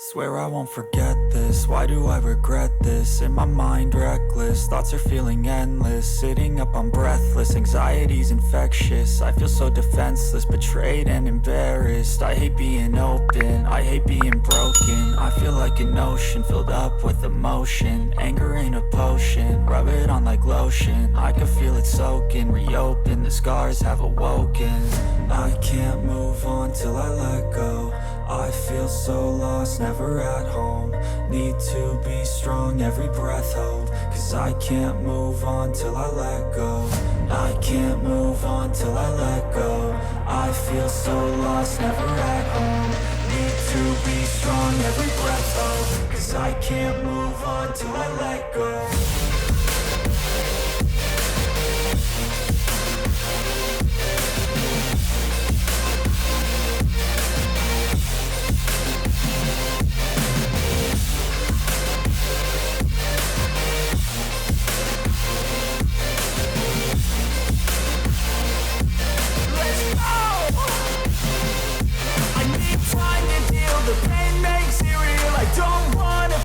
Swear I won't forget this, why do I regret this? In my mind reckless, thoughts are feeling endless. Sitting up, I'm breathless, anxiety's infectious. I feel so defenseless, betrayed and embarrassed. I hate being open, I hate being broken. I feel like an ocean, filled up with emotion. Anger ain't a potion, rub it on like lotion. I can feel it soaking, reopen, the scars have awoken. I can't move on till I let go. I feel so lost, never at home. Need to be strong, every breath hold. Cause I can't move on till I let go. I can't move on till I let go. I feel so lost, never at home. Need to be strong, every breath hold. Cause I can't move on till I let go.